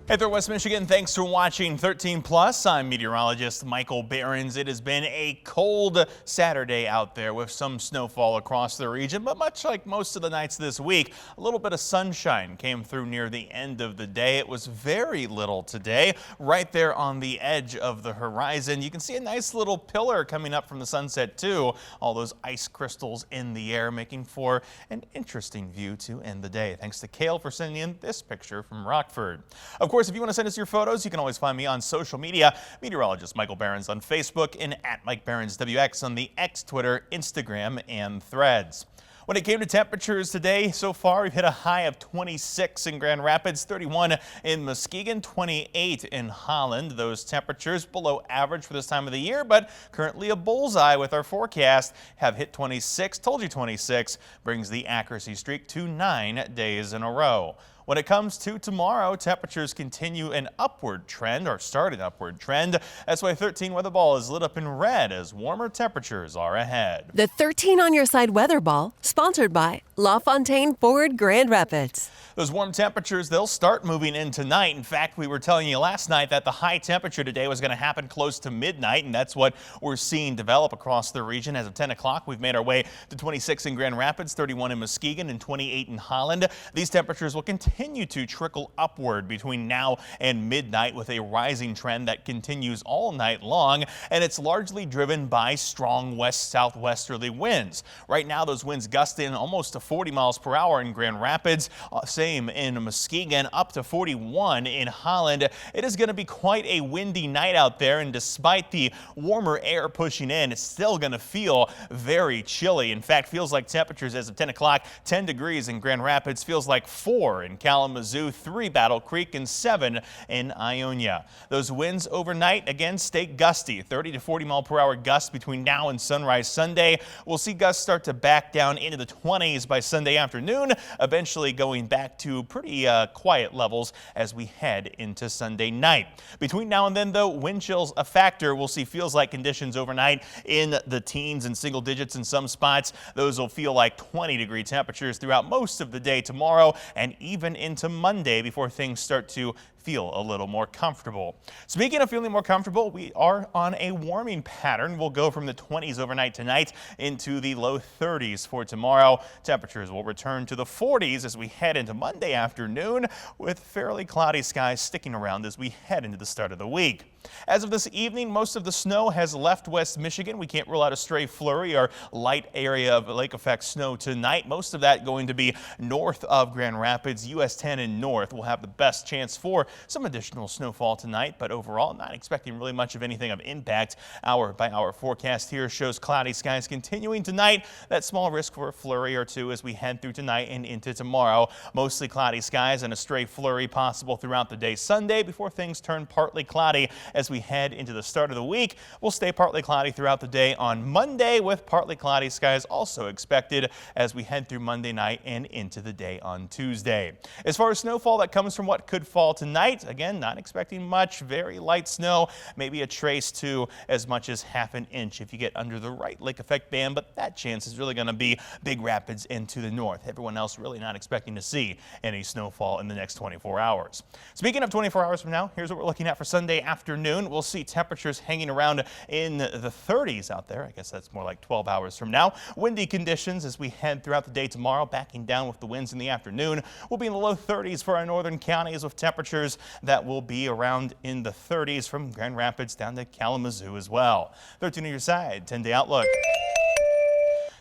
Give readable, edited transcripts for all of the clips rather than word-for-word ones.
Hey there, West Michigan. Thanks for watching 13 Plus. I'm meteorologist Michael Behrens. It has been a cold Saturday out there with some snowfall across the region, but much like most of the nights this week, a little bit of sunshine came through near the end of the day. It was very little today, right there on the edge of the horizon. You can see a nice little pillar coming up from the sunset too. All those ice crystals in the air making for an interesting view to end the day. Thanks to Kale for sending in this picture from Rockford. Of course, if you want to send us your photos, you can always find me on social media. Meteorologist Michael Behrens on Facebook and at Mike Behrens WX on the X, Twitter, Instagram, and Threads. When it came to temperatures today, so far we've hit a high of 26 in Grand Rapids, 31 in Muskegon, 28 in Holland. Those temperatures below average for this time of the year, but currently a bullseye with our forecast. Have hit 26, told you 26, brings the accuracy streak to 9 days in a row. When it comes to tomorrow, temperatures continue an upward trend, or start an upward trend. That's why 13 weather ball is lit up in red as warmer temperatures are ahead. The 13 on your side weather ball, sponsored by LaFontaine Ford Grand Rapids. Those warm temperatures, they'll start moving in tonight. In fact, we were telling you last night that the high temperature today was going to happen close to midnight, and that's what we're seeing develop across the region. As of 10 o'clock, we've made our way to 26 in Grand Rapids, 31 in Muskegon, and 28 in Holland. These temperatures will continue to trickle upward between now and midnight with a rising trend that continues all night long, and it's largely driven by strong west-southwesterly winds. Right now, those winds gusting almost to 40 miles per hour in Grand Rapids. Same in Muskegon, up to 41 in Holland. It is going to be quite a windy night out there, and despite the warmer air pushing in, it's still going to feel very chilly. In fact, feels like temperatures as of 10 o'clock, 10 degrees in Grand Rapids, feels like 4 in Kalamazoo, 3 Battle Creek, and 7 in Ionia. Those winds overnight, again, stay gusty, 30 to 40 mile per hour gusts between now and sunrise Sunday. We'll see gusts start to back down into the 20s by Sunday afternoon, eventually going back to pretty quiet levels as we head into Sunday night. Between now and then, though, wind chill's a factor. We'll see feels like conditions overnight in the teens and single digits in some spots. Those will feel like 20-degree temperatures throughout most of the day tomorrow and even into Monday before things start to feel a little more comfortable. Speaking of feeling more comfortable, we are on a warming pattern. We'll go from the 20s overnight tonight into the low 30s for tomorrow. Temperatures will return to the 40s as we head into Monday afternoon, with fairly cloudy skies sticking around as we head into the start of the week. As of this evening, most of the snow has left West Michigan. We can't rule out a stray flurry or light area of lake effect snow tonight. Most of that going to be north of Grand Rapids, US 10 and north. We'll have the best chance for some additional snowfall tonight, but overall not expecting really much of anything of impact. Hour by hour forecast here shows cloudy skies continuing tonight. That small risk for a flurry or two as we head through tonight and into tomorrow. Mostly cloudy skies and a stray flurry possible throughout the day Sunday before things turn partly cloudy as we head into the start of the week. We'll stay partly cloudy throughout the day on Monday, with partly cloudy skies also expected as we head through Monday night and into the day on Tuesday. As far as snowfall that comes from what could fall tonight, again, not expecting much. Very light snow, maybe a trace to as much as half an inch if you get under the right lake effect band, but that chance is really going to be Big Rapids into the north. Everyone else really not expecting to see any snowfall in the next 24 hours. Speaking of 24 hours from now, here's what we're looking at for Sunday afternoon. We'll see temperatures hanging around in the 30s out there. I guess that's more like 12 hours from now. Windy conditions as we head throughout the day tomorrow, backing down with the winds in the afternoon. We'll be in the low 30s for our northern counties, with temperatures that will be around in the 30s from Grand Rapids down to Kalamazoo as well. 13 on your side, 10-day outlook.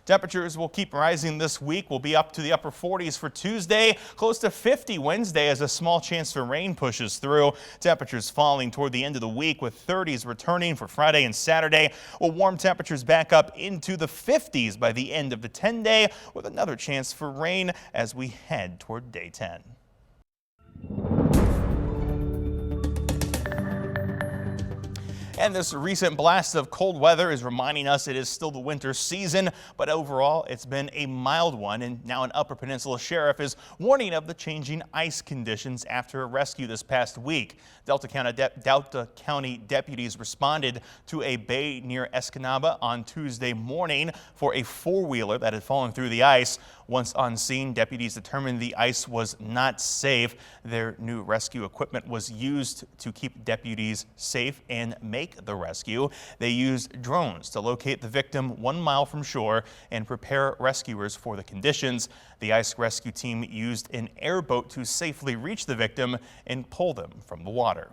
Temperatures will keep rising this week. We'll be up to the upper 40s for Tuesday, close to 50 Wednesday as a small chance for rain pushes through. Temperatures falling toward the end of the week, with 30s returning for Friday and Saturday. We'll warm temperatures back up into the 50s by the end of the 10-day, with another chance for rain as we head toward day 10. And this recent blast of cold weather is reminding us it is still the winter season, but overall it's been a mild one. And now an Upper Peninsula sheriff is warning of the changing ice conditions after a rescue this past week. Delta County deputies responded to a bay near Escanaba on Tuesday morning for a four-wheeler that had fallen through the ice. Once on scene, deputies determined the ice was not safe. Their new rescue equipment was used to keep deputies safe and make the rescue. They used drones to locate the victim 1 mile from shore and prepare rescuers for the conditions. The ice rescue team used an airboat to safely reach the victim and pull them from the water.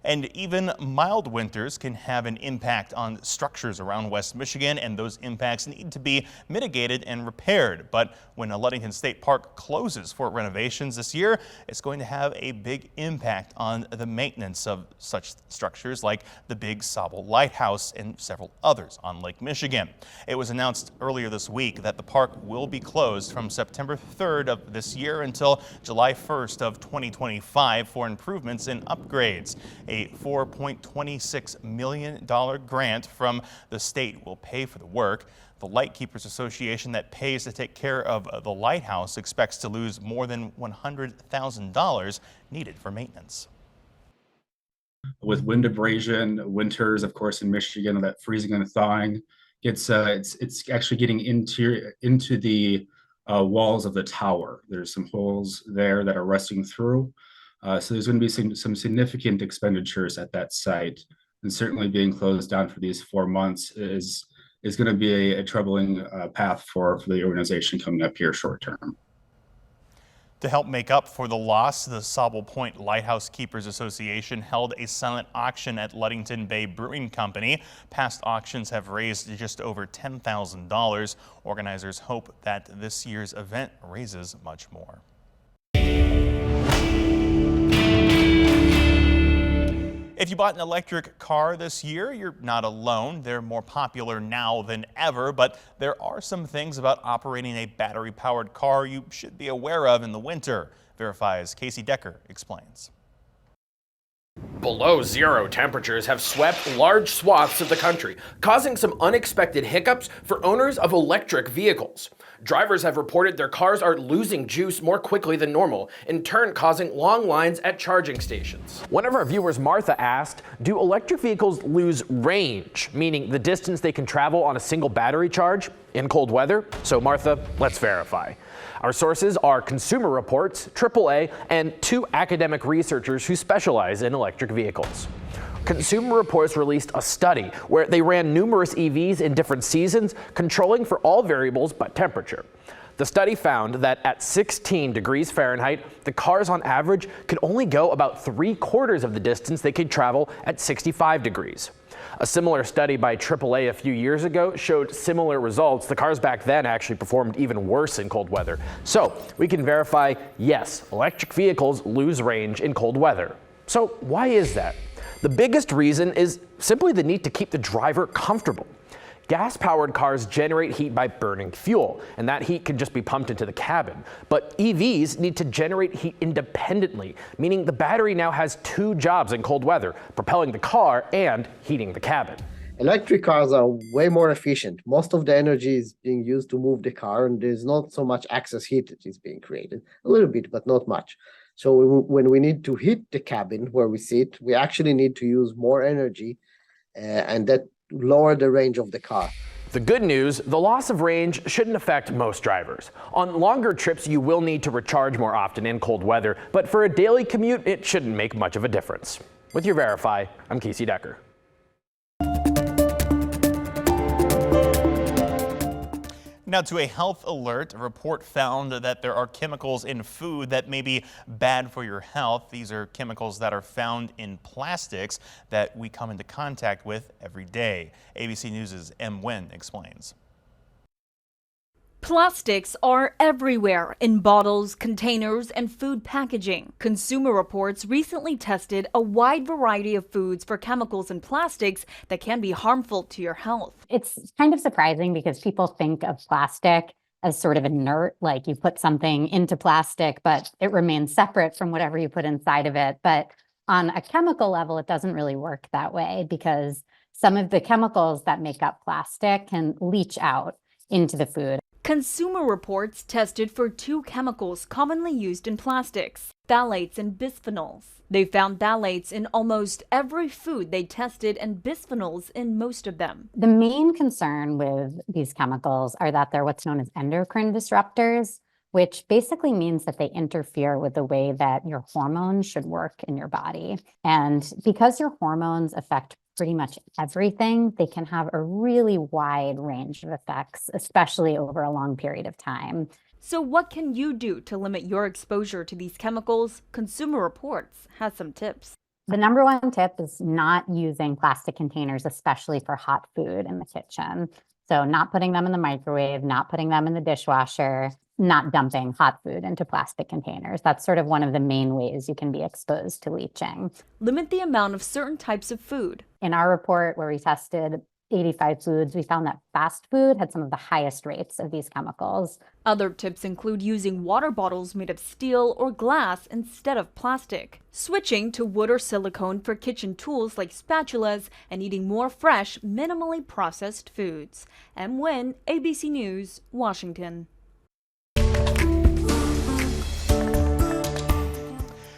And even mild winters can have an impact on structures around West Michigan, and those impacts need to be mitigated and repaired. But when a Ludington State Park closes for renovations this year, it's going to have a big impact on the maintenance of such structures like the Big Sauble Lighthouse and several others on Lake Michigan. It was announced earlier this week that the park will be closed from September 3rd of this year until July 1st of 2025 for improvements and upgrades. A $4.26 million grant from the state will pay for the work. The Lightkeepers Association that pays to take care of the lighthouse expects to lose more than $100,000 needed for maintenance. With wind abrasion, winters, of course, in Michigan, that freezing and thawing, it's actually getting into the walls of the tower. There's some holes there that are rusting through. So there's going to be some significant expenditures at that site, and certainly being closed down for these 4 months is going to be a troubling path for the organization coming up here short term. To help make up for the loss, the Sauble Point Lighthouse Keepers Association held a silent auction at Ludington Bay Brewing Company. Past auctions have raised just over $10,000. Organizers hope that this year's event raises much more. If you bought an electric car this year, you're not alone. They're more popular now than ever, but there are some things about operating a battery-powered car you should be aware of in the winter. Verify's Casey Decker explains. Below zero temperatures have swept large swaths of the country, causing some unexpected hiccups for owners of electric vehicles. Drivers have reported their cars are losing juice more quickly than normal, in turn causing long lines at charging stations. One of our viewers, Martha, asked, do electric vehicles lose range, meaning the distance they can travel on a single battery charge in cold weather? So Martha, let's verify. Our sources are Consumer Reports, AAA, and 2 academic researchers who specialize in electric vehicles. Consumer Reports released a study where they ran numerous EVs in different seasons, controlling for all variables but temperature. The study found that at 16 degrees Fahrenheit, the cars on average could only go about 3/4 of the distance they could travel at 65 degrees. A similar study by AAA a few years ago showed similar results. The cars back then actually performed even worse in cold weather. So we can verify, yes, electric vehicles lose range in cold weather. So why is that? The biggest reason is simply the need to keep the driver comfortable. Gas-powered cars generate heat by burning fuel, and that heat can just be pumped into the cabin. But EVs need to generate heat independently, meaning the battery now has 2 jobs in cold weather, propelling the car and heating the cabin. Electric cars are way more efficient. Most of the energy is being used to move the car, and there's not so much excess heat that is being created. A little bit, but not much. So when we need to heat the cabin where we sit, we actually need to use more energy, and that lower the range of the car. The good news, the loss of range shouldn't affect most drivers. On longer trips, you will need to recharge more often in cold weather, but for a daily commute, it shouldn't make much of a difference. With your Verify, I'm Casey Decker. Now to a health alert. A report found that there are chemicals in food that may be bad for your health. These are chemicals that are found in plastics that we come into contact with every day. ABC News' M. Nguyen explains. Plastics are everywhere in bottles, containers, and food packaging. Consumer Reports recently tested a wide variety of foods for chemicals and plastics that can be harmful to your health. It's kind of surprising because people think of plastic as sort of inert, like you put something into plastic, but it remains separate from whatever you put inside of it. But on a chemical level, it doesn't really work that way because some of the chemicals that make up plastic can leach out into the food. Consumer Reports tested for 2 chemicals commonly used in plastics, phthalates and bisphenols. They found phthalates in almost every food they tested and bisphenols in most of them. The main concern with these chemicals are that they're what's known as endocrine disruptors, which basically means that they interfere with the way that your hormones should work in your body. And because your hormones affect pretty much everything, they can have a really wide range of effects, especially over a long period of time. So what can you do to limit your exposure to these chemicals? Consumer Reports has some tips. The number one tip is not using plastic containers, especially for hot food in the kitchen. So not putting them in the microwave, not putting them in the dishwasher, not dumping hot food into plastic containers. That's sort of one of the main ways you can be exposed to leaching. Limit the amount of certain types of food. In our report where we tested 85 foods, we found that fast food had some of the highest rates of these chemicals. Other tips include using water bottles made of steel or glass instead of plastic, switching to wood or silicone for kitchen tools like spatulas, and eating more fresh, minimally processed foods. M. Nguyen, ABC News, Washington.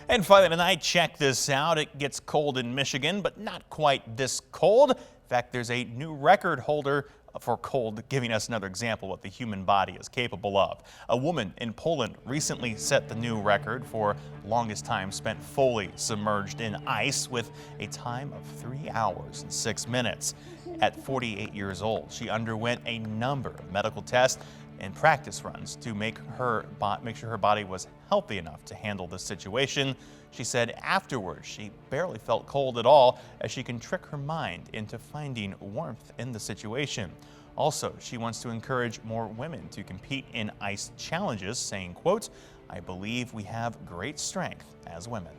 And finally tonight, check this out. It gets cold in Michigan, but not quite this cold. In fact, there's a new record holder for cold, giving us another example of what the human body is capable of. A woman in Poland recently set the new record for longest time spent fully submerged in ice with a time of 3 hours and 6 minutes. At 48 years old, she underwent a number of medical tests and practice runs to make sure her body was healthy enough to handle the situation. She said afterwards she barely felt cold at all, as she can trick her mind into finding warmth in the situation. Also, she wants to encourage more women to compete in ice challenges, saying, quote, "I believe we have great strength as women."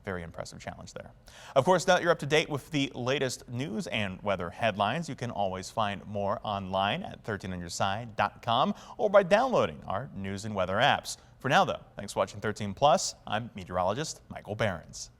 Very impressive challenge there. Of course, now that you're up to date with the latest news and weather headlines, you can always find more online at 13onyourside.com or by downloading our news and weather apps. For now, though, thanks for watching 13 Plus. I'm meteorologist Michael Behrens.